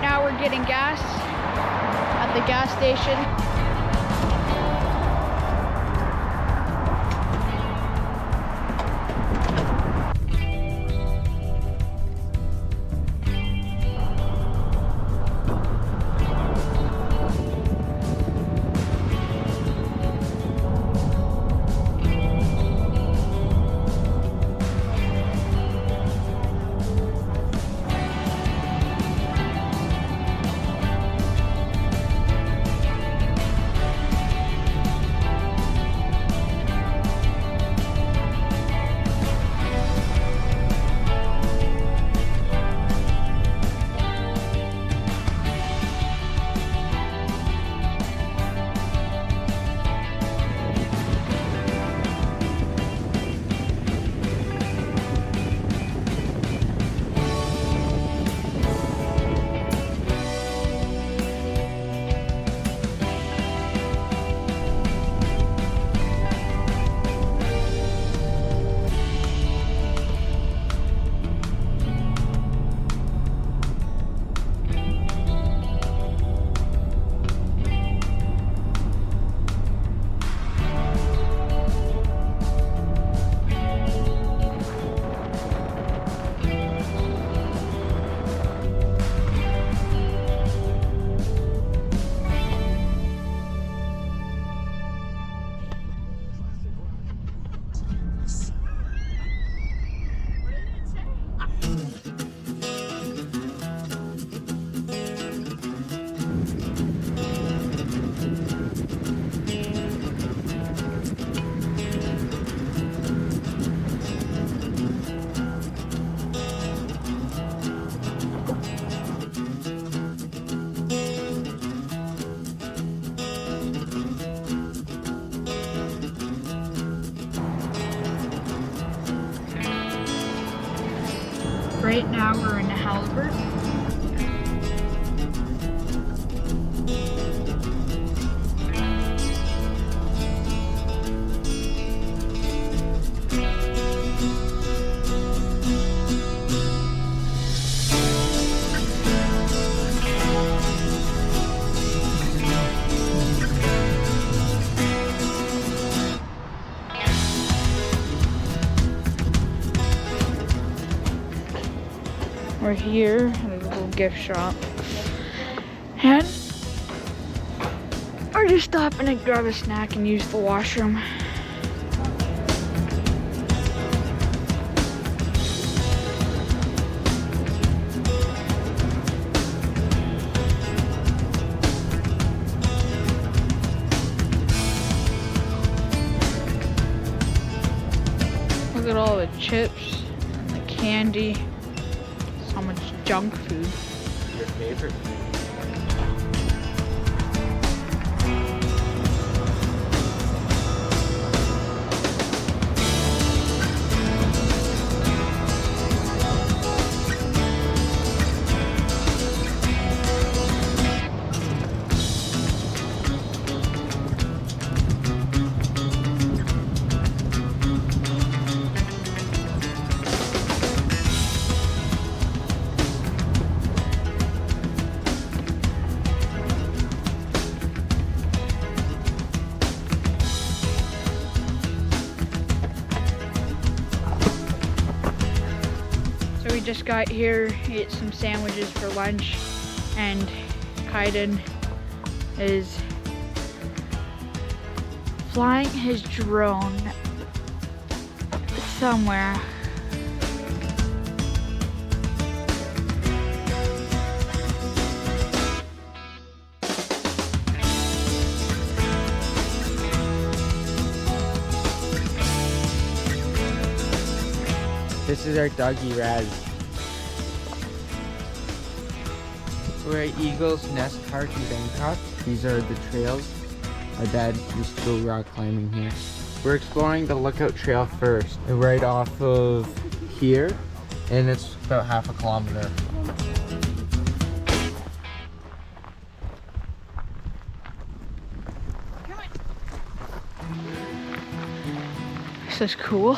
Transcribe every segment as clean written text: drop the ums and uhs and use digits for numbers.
now we're getting gas at the gas station. Right now we're in Halbert. We're here at a little gift shop, and we're just stopping to grab a snack and use the washroom. Look at all the chips and the candy. How much junk food. Your favorite food? We just got here, ate some sandwiches for lunch, and Kaiden is flying his drone somewhere. This is our doggy Raz. We're at Eagle's Nest Park in Bancroft. These are the trails. My dad used to go rock climbing here. We're exploring the Lookout Trail first, right off of here, and it's about half a kilometer. This is cool.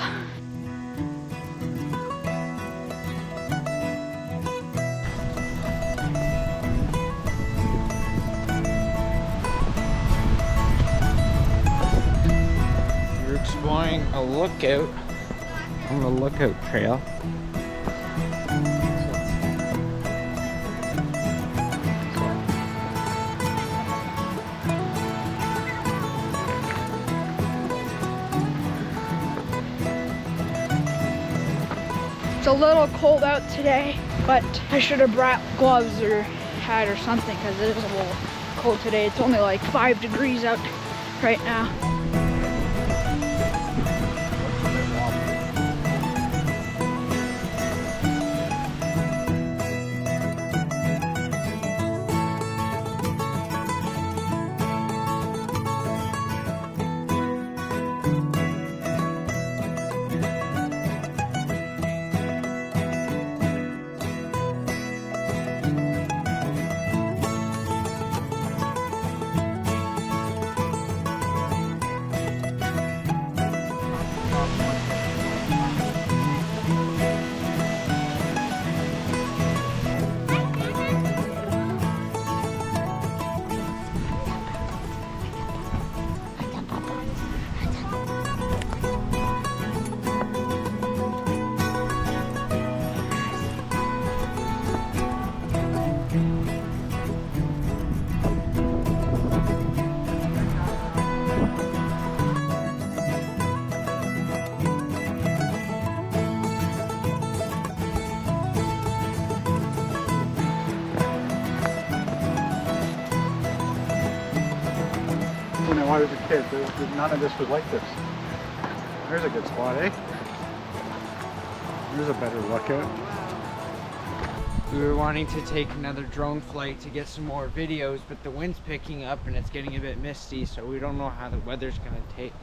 lookout. On the lookout trail. It's a little cold out today, but I should have brought gloves or hat or something because it is a little cold today. It's only like 5 degrees out right now. When I was a kid, none of this was like this. There's a good spot, eh? There's a better lookout. We were wanting to take another drone flight to get some more videos, but the wind's picking up and it's getting a bit misty, so we don't know how the weather's gonna take.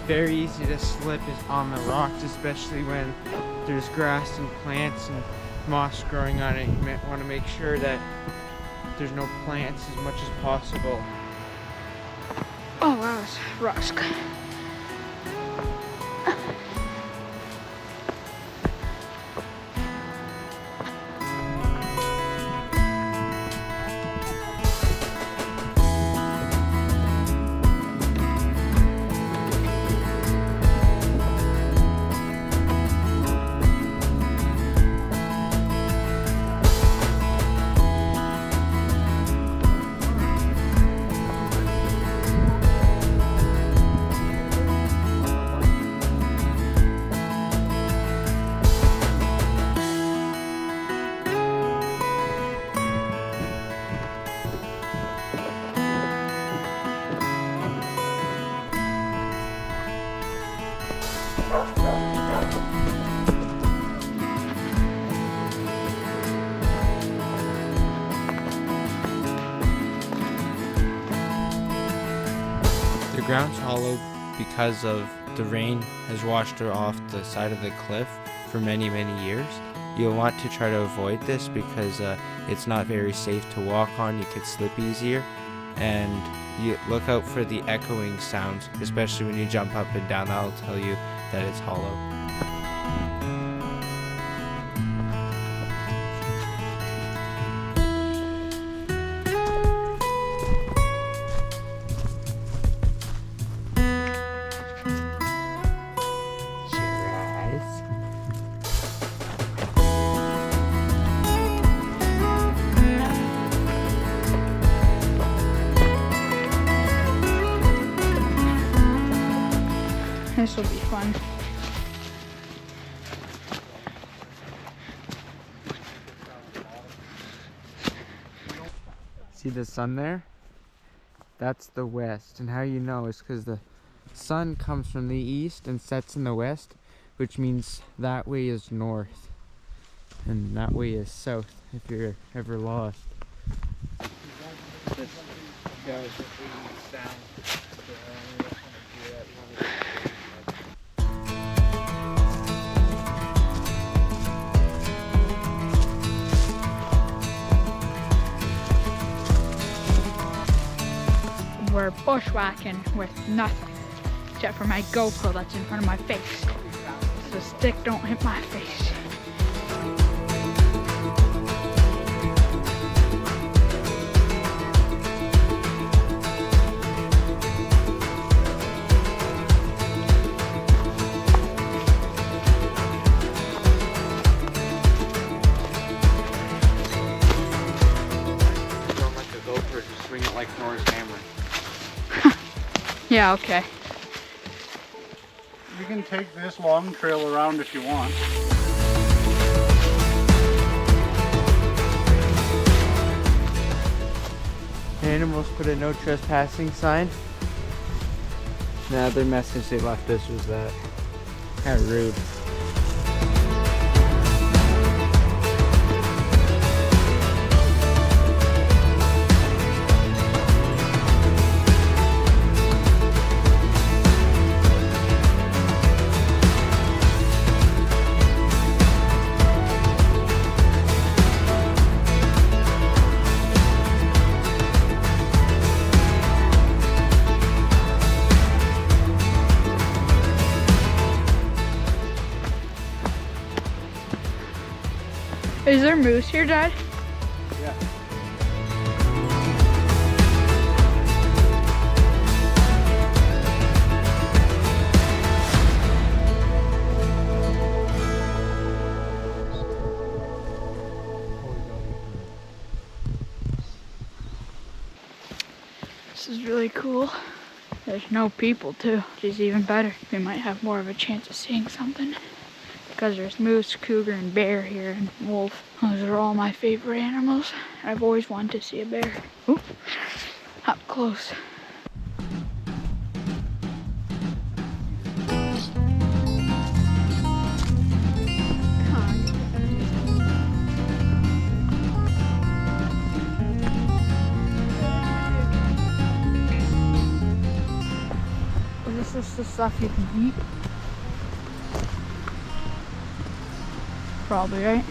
Very easy to slip is on the rocks, especially when there's grass and plants and moss growing on it. You might want to make sure that there's no plants as much as possible. Oh wow, it's rust. ground's hollow because of the rain has washed it off the side of the cliff for many years. You'll want to try to avoid this because it's not very safe to walk on. You could slip easier, and you look out for the echoing sounds, especially when you jump up and down. That'll tell you that it's hollow. This will be fun. See the sun there? That's the west, and how you know is because the sun comes from the east and sets in the west, which means that way is north and that way is south if you're ever lost. We're bushwhacking with nothing except for my GoPro that's in front of my face, so the stick don't hit my face. Don't like a GoPro, just swing it like Nora's hammer. Yeah, okay. You can take this long trail around if you want. Animals put a no trespassing sign. The other message they left us was that. How rude. Is there moose here, Dad? Yeah. This is really cool. There's no people too, which is even better. We might have more of a chance of seeing something, because there's moose, cougar, and bear here, and wolf. Those are all my favorite animals. I've always wanted to see a bear. Ooh, up close. Is this the stuff you can eat? Probably, right?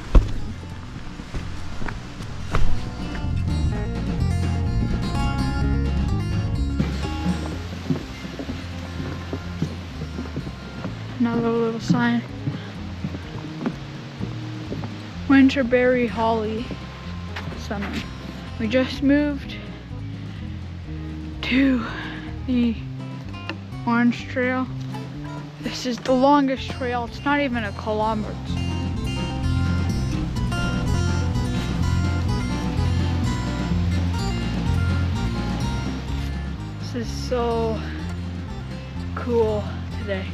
Another little sign. Winterberry Holly Summer. We just moved to the Orange Trail. This is the longest trail. It's not even a kilometer. This is so cool today.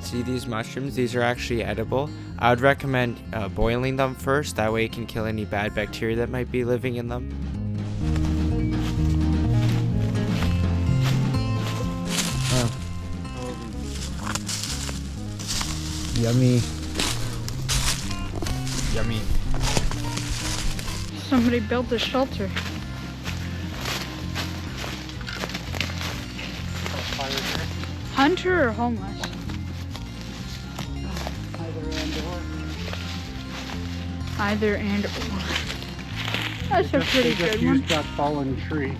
See these mushrooms? These are actually edible. I would recommend boiling them first. That way it can kill any bad bacteria that might be living in them. Oh. Yummy. Yummy. Somebody built a shelter. Hunter or homeless? Either and or. That's a pretty They just good one. used that fallen tree.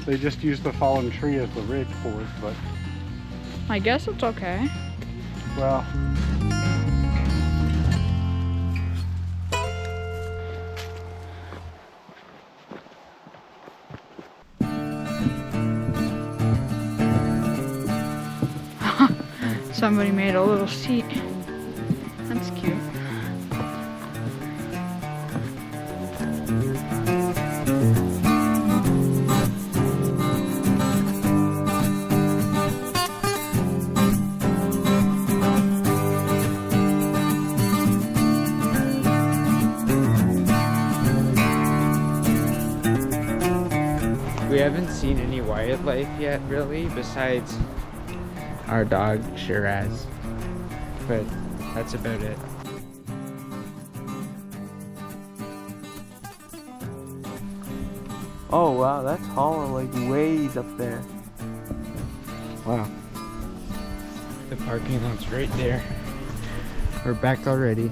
They just used the fallen tree as the ridge board, but I guess it's okay. well. Somebody made a little seat. That's cute. We haven't seen any wildlife yet, really, besides our dog Shiraz, but that's about it. Oh wow, that's hollow, like ways up there. Wow. The parking lot's right there. We're back already.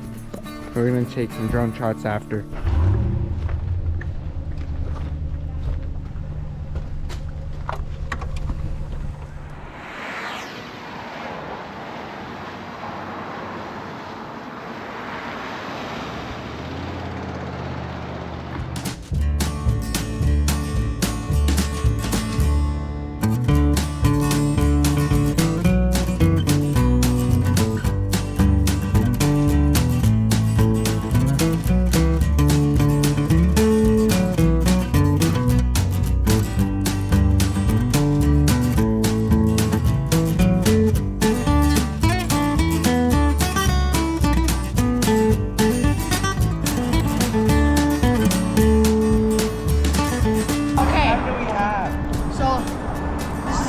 We're gonna take some drone shots after.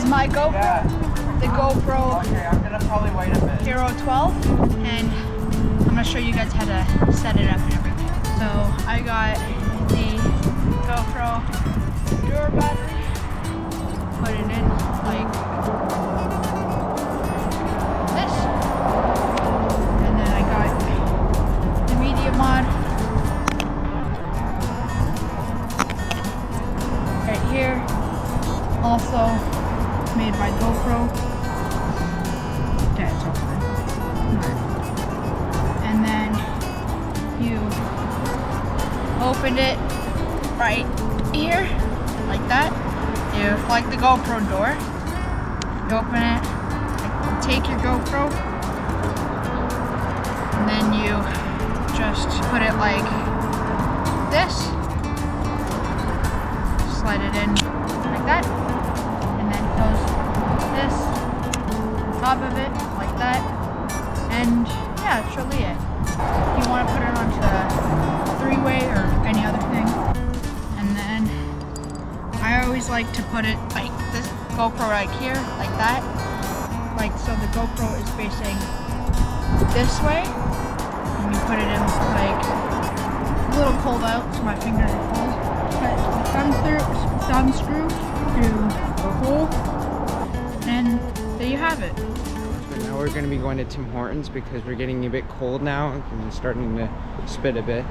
My GoPro, the GoPro Okay, I'm gonna probably wait a bit. Hero 12, and I'm gonna show you guys how to set it up and everything. So I got the GoPro door battery, put it in like this, and then I got the media mod right here. Also made by GoPro. Yeah, it's all fine. And then you open it right here, like that. You like the GoPro door. You open it, take your GoPro, and then you just put it like this. Slide it in like that. This on top of it like that, and yeah, it's really it. If you want to put it onto the three-way or any other thing, and then I always like to put it like this GoPro right here, like that, like so the GoPro is facing this way, and you put it in like a little cold out, so my fingers are cold. Put the thumb screw through the hole. And there you have it. So now we're going to be going to Tim Hortons because we're getting a bit cold now and starting to spit a bit.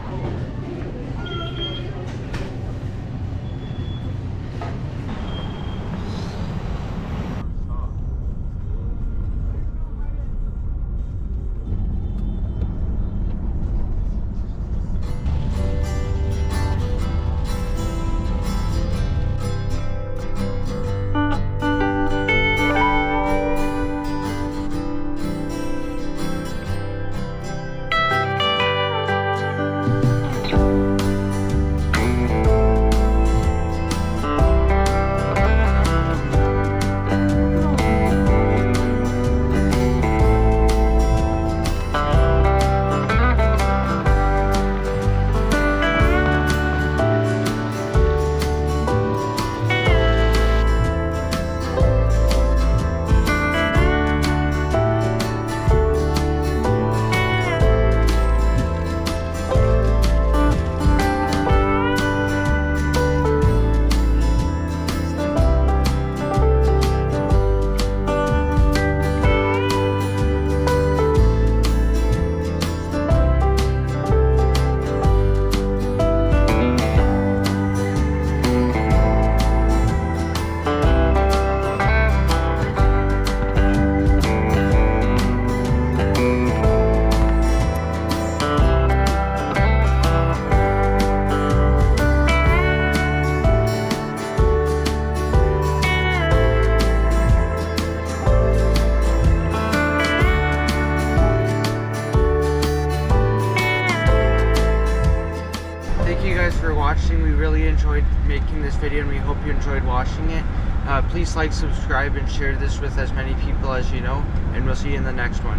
thank you guys for watching. We really enjoyed making this video and we hope you enjoyed watching it. Please like, subscribe, and share this with as many people as you know, and we'll see you in the next one.